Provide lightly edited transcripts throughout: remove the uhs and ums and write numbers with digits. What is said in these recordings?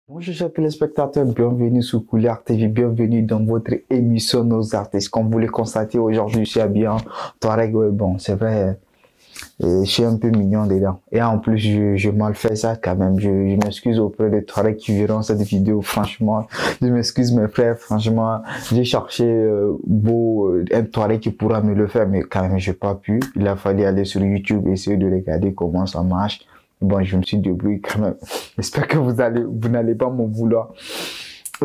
Bonjour chers téléspectateurs, bienvenue sur Couleur TV, bienvenue dans votre émission Nos Artistes. Comme vous le constatez, aujourd'hui je suis habillé en Touareg, ouais, bon c'est vrai, je suis un peu mignon dedans. Et en plus je mal fais ça quand même, je m'excuse auprès des Touaregs qui verront cette vidéo, franchement, je m'excuse mes frères, franchement, j'ai cherché un Touareg qui pourra me le faire, mais quand même j'ai pas pu, il a fallu aller sur YouTube, essayer de regarder comment ça marche. Bon, je me suis débrouillé quand même. J'espère que vous n'allez pas m'en vouloir.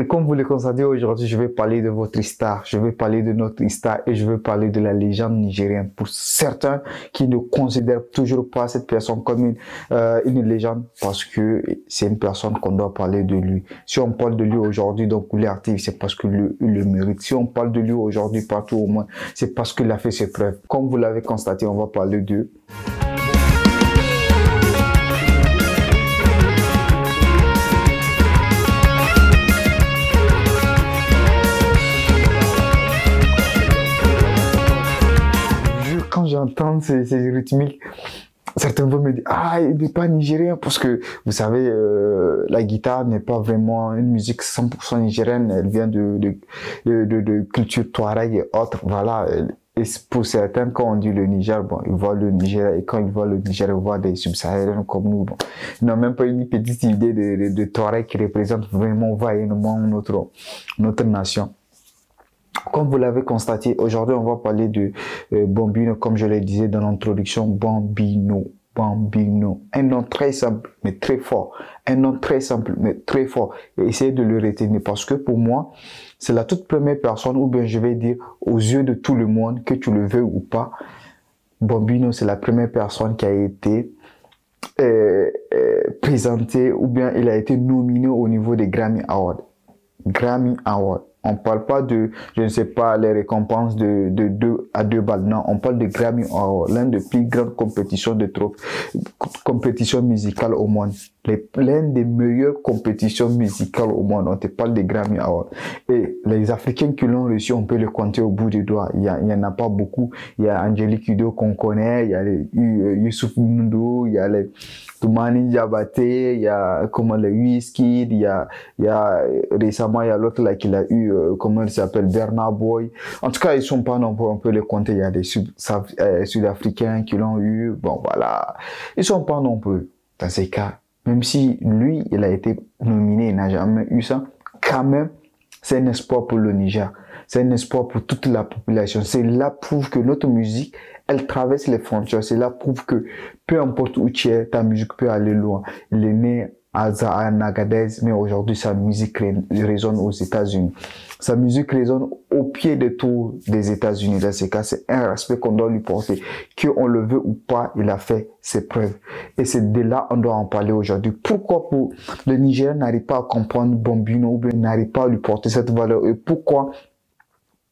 Et comme vous le constatez aujourd'hui, je vais parler de votre star, je vais parler de notre star et je vais parler de la légende nigérienne. Pour certains qui ne considèrent toujours pas cette personne comme une légende parce que c'est une personne qu'on doit parler de lui. Si on parle de lui aujourd'hui dans Couleur TV, c'est parce qu'il le mérite. Si on parle de lui aujourd'hui partout au moins, c'est parce qu'il a fait ses preuves. Comme vous l'avez constaté, on va parler de... Quand j'entends ces rythmiques, certains vont me dire, ah, il n'est pas nigérien, parce que, vous savez, la guitare n'est pas vraiment une musique 100% nigérienne, elle vient de culture touareg et autres, voilà. Et pour certains, quand on dit le Niger, bon, ils voient le Niger, et quand ils voient le Niger, ils voient des subsahariens comme nous, bon. Ils n'ont même pas une petite idée de Touareg qui représente vraiment vaillamment notre nation. Comme vous l'avez constaté, aujourd'hui on va parler de Bambino, comme je le disais dans l'introduction, Bambino. Un nom très simple mais très fort. Un nom très simple mais très fort. Et essayez de le retenir parce que pour moi, c'est la toute première personne, ou bien je vais dire aux yeux de tout le monde, que tu le veux ou pas, Bambino c'est la première personne qui a été présentée, ou bien il a été nominé au niveau des Grammy Awards. Grammy Awards. On parle pas de, je ne sais pas, les récompenses de 2 à 2 balles. Non, on parle de Grammy Awards, l'un des plus grandes compétitions musicales au monde. L'un des meilleures compétitions musicales au monde. On te parle de Grammy Awards. Et les Africains qui l'ont reçu, on peut le compter au bout des doigts. Il y en a pas beaucoup. Il y a Angélique Kidjo qu'on connaît, il y a Youssouf N'Dour, il y a les Toumani Diabaté, il y a les Wizkid, il y a récemment il y a l'autre là qu'il a eu, comment il s'appelle, Bernard Boy. En tout cas, ils sont pas nombreux, on peut les compter. Il y a des Sud-Africains qui l'ont eu. Bon, voilà. Ils sont pas nombreux dans ces cas. Même si lui, il a été nominé, il n'a jamais eu ça. Quand même, c'est un espoir pour le Niger. C'est un espoir pour toute la population. C'est là prouve que notre musique, elle traverse les frontières. C'est là prouve que peu importe où tu es, ta musique peut aller loin. Il est né à Agadez, mais aujourd'hui sa musique résonne aux États-Unis. Sa musique résonne au pied des tours des États-Unis. Dans ce cas, c'est un respect qu'on doit lui porter. Qu'on le veut ou pas, il a fait ses preuves. Et c'est de là on doit en parler aujourd'hui. Pourquoi le Niger n'arrive pas à comprendre Bambino, ou bien n'arrive pas à lui porter cette valeur, et pourquoi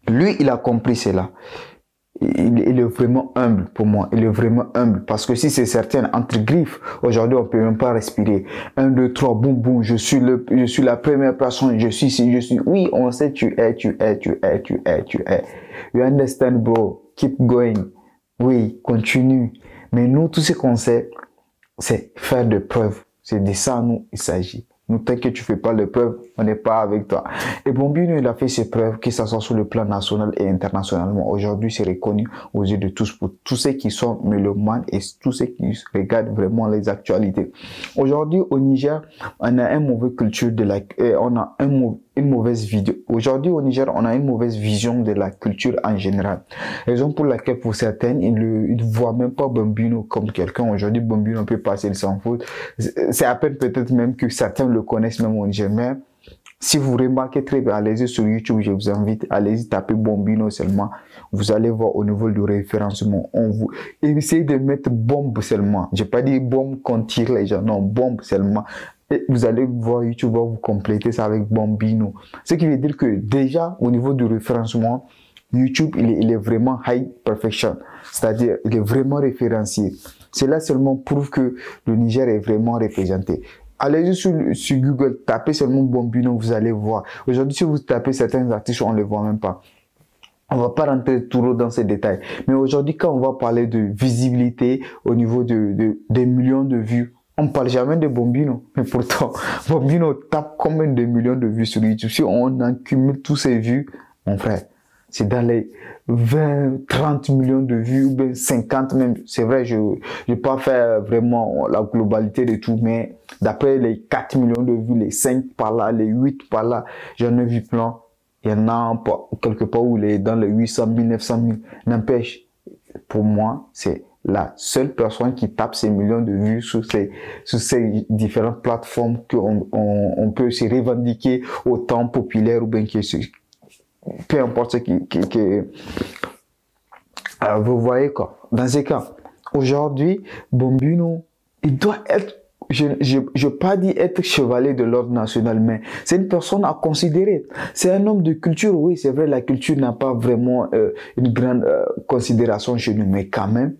lui, il a compris cela. Il est vraiment humble pour moi. Il est vraiment humble. Parce que si c'est certain, entre griffes, aujourd'hui, on peut même pas respirer. 1, 2, 3, boum, boum, je suis la première personne, je suis. Oui, on sait, tu es. You understand, bro? Keep going. Oui, continue. Mais nous, tout ce qu'on sait, c'est faire des preuves. C'est de ça, nous, il s'agit. Nous, tant que tu fais pas les preuves, on n'est pas avec toi. Et Bambino, il a fait ses preuves, que ce soit sur le plan national et internationalement. Aujourd'hui, c'est reconnu aux yeux de tous, pour tous ceux qui sont mélomanes et tous ceux qui regardent vraiment les actualités. Aujourd'hui, au Niger, on a une mauvaise culture de la, on a une mauvaise vidéo. Aujourd'hui, au Niger, on a une mauvaise vision de la culture en général. Raison pour laquelle, pour certaines, ils ne voient même pas Bambino comme quelqu'un. Aujourd'hui, Bambino peut passer, il s'en fout. C'est à peine peut-être même que certains le connaissent même au Niger. Mais si vous remarquez très bien, allez-y sur YouTube, je vous invite, allez-y taper Bambino seulement. Vous allez voir au niveau du référencement. Essayez de mettre bombe seulement. J'ai pas dit bombe qu'on tire les gens, non, bombe seulement. Et vous allez voir YouTube va vous compléter ça avec Bambino. Ce qui veut dire que déjà au niveau du référencement, YouTube il est vraiment high perfection. C'est-à-dire il est vraiment référencié. Cela seulement prouve que le Niger est vraiment représenté. Allez sur Google, tapez seulement Bambino, vous allez voir. Aujourd'hui, si vous tapez certains artistes, on ne les voit même pas. On va pas rentrer trop dans ces détails. Mais aujourd'hui, quand on va parler de visibilité au niveau des millions de vues, On ne parle jamais de Bombino, mais pourtant, Bombino tape combien de millions de vues sur YouTube? Si on en cumule tous ces vues, mon frère, c'est dans les 20, 30 millions de vues, ou bien 50 même. C'est vrai, je ne vais pas faire vraiment la globalité de tout, mais d'après les 4 millions de vues, les 5 par là, les 8 par là, j'en ai vu plein. Il y en a quelque part où il est dans les 800 000, 900 000. N'empêche, pour moi, c'est la seule personne qui tape ces millions de vues sur ces différentes plateformes qu'on peut se revendiquer autant populaire ou bien que peu importe ce vous voyez quoi. Dans ces cas, aujourd'hui, Bombino, il doit être, je ne pas dire être chevalier de l'ordre national, mais c'est une personne à considérer. C'est un homme de culture, oui, c'est vrai, la culture n'a pas vraiment une grande considération chez nous, mais quand même,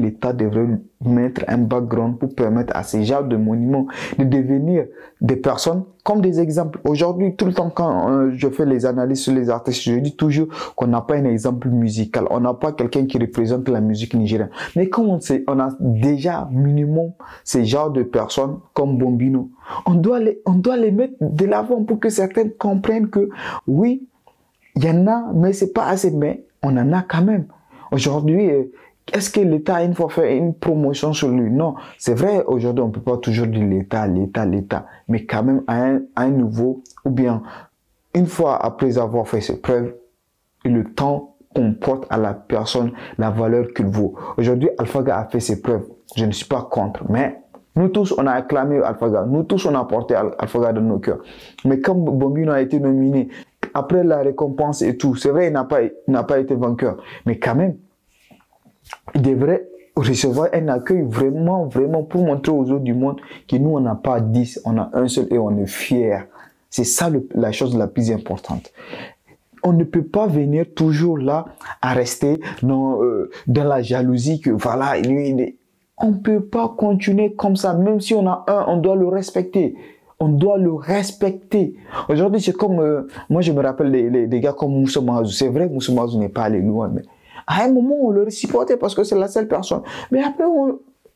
l'État devrait mettre un background pour permettre à ces genres de monuments de devenir des personnes comme des exemples. Aujourd'hui, tout le temps, quand je fais les analyses sur les artistes, je dis toujours qu'on n'a pas un exemple musical. On n'a pas quelqu'un qui représente la musique nigérienne. Mais comme on a déjà minimum ces genres de personnes comme Bombino, on doit les mettre de l'avant pour que certains comprennent que oui, il y en a, mais c'est pas assez, mais on en a quand même. Aujourd'hui, est-ce que l'État a une fois fait une promotion sur lui? Non, c'est vrai, aujourd'hui, on ne peut pas toujours dire l'État, mais quand même à un niveau, ou bien une fois après avoir fait ses preuves, le temps comporte à la personne la valeur qu'il vaut. Aujourd'hui, Alphaga a fait ses preuves, je ne suis pas contre, mais nous tous, on a acclamé Alphaga, nous tous, on a porté Alphaga dans nos cœurs. Mais comme Bombino a été nominé, après la récompense et tout, c'est vrai, il n'a pas été vainqueur, mais quand même, il devrait recevoir un accueil vraiment pour montrer aux autres du monde que nous, on n'a pas 10, on a un seul et on est fiers. C'est ça la chose la plus importante. On ne peut pas venir toujours là à rester dans la jalousie que voilà, lui, on ne peut pas continuer comme ça. Même si on a un, on doit le respecter. On doit le respecter. Aujourd'hui, c'est comme, moi je me rappelle des gars comme Moussa Mazou. C'est vrai, Moussa Mazou n'est pas allé loin, mais à un moment, on le supportait parce que c'est la seule personne. Mais après,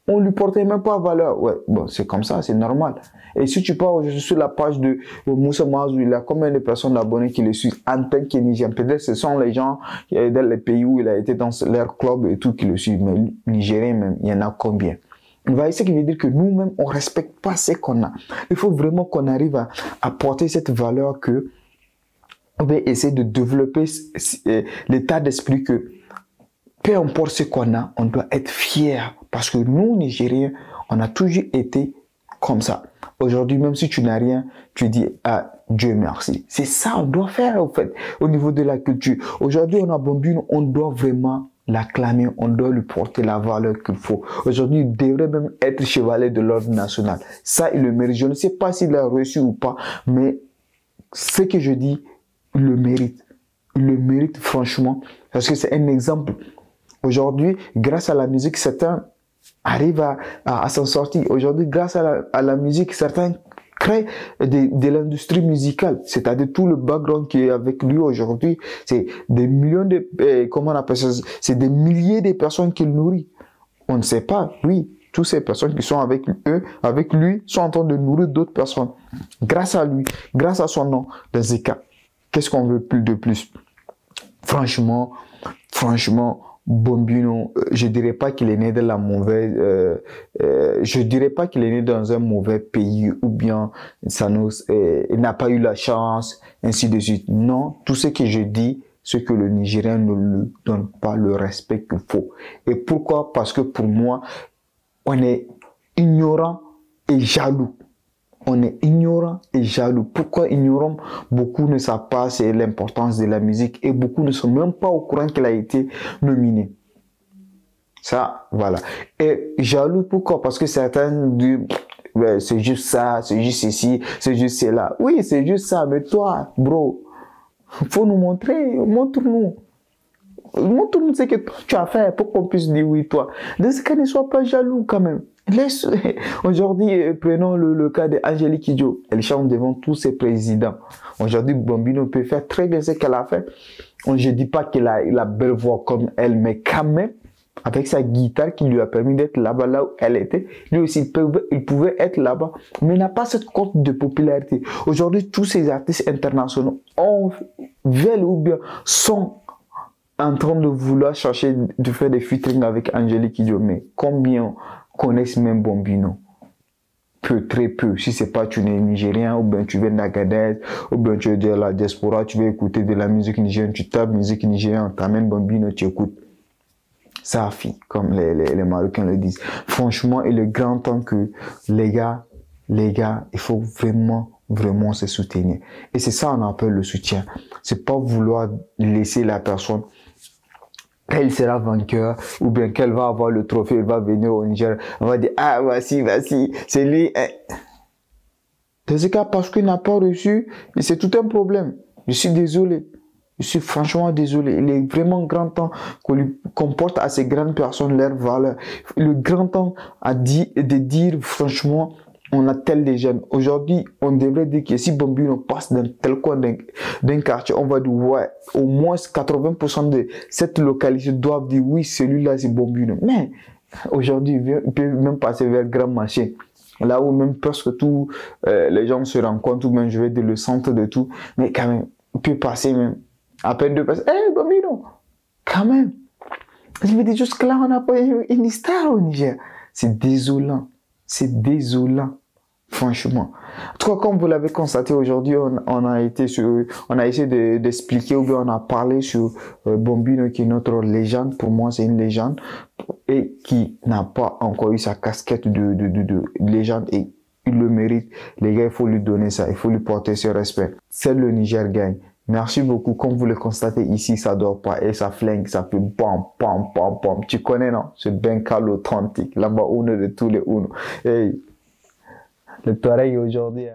on lui portait même pas valeur. Ouais, bon, c'est comme ça, c'est normal. Et si tu pars aujourd'hui sur la page de Moussa Mazou, il a combien de personnes abonnées qui le suivent en tant que Nigérien? Peut-être ce sont les gens dans les pays où il a été dans leur club et tout qui le suivent. Mais Nigérien même, il y en a combien? Vous voyez ce qui veut dire que nous-mêmes, on ne respecte pas ce qu'on a. Il faut vraiment qu'on arrive à porter cette valeur que on va essayer de développer l'état d'esprit que peu importe ce qu'on a, on doit être fier parce que nous, Nigériens, on a toujours été comme ça. Aujourd'hui, même si tu n'as rien, tu dis ah, Dieu merci. C'est ça on doit faire en fait au niveau de la culture. Aujourd'hui, on a Bombino, on doit vraiment l'acclamer, on doit lui porter la valeur qu'il faut. Aujourd'hui, il devrait même être chevalier de l'ordre national. Ça, il le mérite. Je ne sais pas s'il l'a reçu ou pas, mais ce que je dis, il le mérite. Il le mérite franchement parce que c'est un exemple. Aujourd'hui, grâce à la musique, certains arrivent à s'en sortir. Aujourd'hui, grâce à la musique, certains créent de l'industrie musicale. C'est-à-dire tout le background qui est avec lui aujourd'hui. C'est des millions comment on appelle ça? C'est des milliers de personnes qu'il nourrit. On ne sait pas, oui. Toutes ces personnes qui sont avec lui, sont en train de nourrir d'autres personnes. Grâce à lui, grâce à son nom, dans ces cas. Qu'est-ce qu'on veut plus de plus? Franchement, Bombino, je dirais pas qu'il est né dans la mauvaise, je dirais pas qu'il est né dans un mauvais pays ou bien il n'a pas eu la chance, ainsi de suite. Non, tout ce que je dis, c'est que le Nigérien ne lui donne pas le respect qu'il faut. Et pourquoi? Parce que pour moi, on est ignorant et jaloux. On est ignorant et jaloux. Pourquoi ignorant? Beaucoup ne savent pas c'est l'importance de la musique et beaucoup ne sont même pas au courant qu'elle a été nominée. Ça, voilà. Et jaloux, pourquoi? Parce que certains disent, ouais, c'est juste ça, c'est juste ici, c'est juste cela. Oui, c'est juste ça, mais toi, bro, faut nous montrer, montre-nous. Montre-nous ce que tu as fait pour qu'on puisse dire oui, toi. De ce cas, ne sois pas jaloux quand même. Aujourd'hui, prenons le cas d'Angélique Kidjo. Elle chante devant tous ses présidents. Aujourd'hui, Bombino peut faire très bien ce qu'elle a fait. Je ne dis pas qu'elle a la belle voix comme elle, mais quand même, avec sa guitare qui lui a permis d'être là-bas, là où elle était. Lui aussi, il pouvait être là-bas, mais il n'a pas cette cote de popularité. Aujourd'hui, tous ces artistes internationaux veulent ou bien sont en train de vouloir chercher de faire des featuring avec Angélique Kidjo. Mais combien connaissent même Bambino? Peu, très peu. Si c'est pas tu es nigérien, ou bien tu viens d'Agadez, ou bien tu es de la diaspora, tu veux écouter de la musique nigérienne, tu tapes musique nigérienne, t'amènes Bambino, tu écoutes. Safi, comme les Marocains le disent. Franchement, il est grand temps que les gars, il faut vraiment se soutenir. Et c'est ça on appelle le soutien. C'est pas vouloir laisser la personne, elle sera vainqueur, ou bien qu'elle va avoir le trophée, elle va venir au Niger, on va dire, ah, voici, c'est lui. Dans ce cas, parce qu'il n'a pas reçu, et c'est tout un problème. Je suis désolé. Je suis franchement désolé. Il est vraiment grand temps qu'on porte à ces grandes personnes leurs valeurs. Le grand temps de dire franchement, on a tel des jeunes. Aujourd'hui, on devrait dire que si Bambino passe dans tel coin d'un quartier, on va dire ouais, au moins 80% de cette localité doivent dire oui, celui-là c'est Bambino. Mais aujourd'hui, il peut même passer vers Grand Marché. Là où même presque tous les gens se rencontrent, ou même je vais dire le centre de tout. Mais quand même, il peut passer même. À peine deux personnes. Eh, Bambino, quand même. Je me dis, jusque-là, on n'a pas une star au Niger. C'est désolant. C'est désolant. Franchement. En tout cas, comme vous l'avez constaté aujourd'hui, on a essayé d'expliquer, ou bien on a parlé sur Bambino, qui est notre légende. Pour moi, c'est une légende. Et qui n'a pas encore eu sa casquette de légende. Et il le mérite. Les gars, il faut lui donner ça. Il faut lui porter ce respect. Seul le Niger gagne. Merci beaucoup. Comme vous le constatez ici, ça dort pas et ça flingue, ça fait bam, bam, bam, bam. Tu connais, non? C'est Bencal authentique. Là-bas, on est de tous les uno. Hey, le pareil aujourd'hui.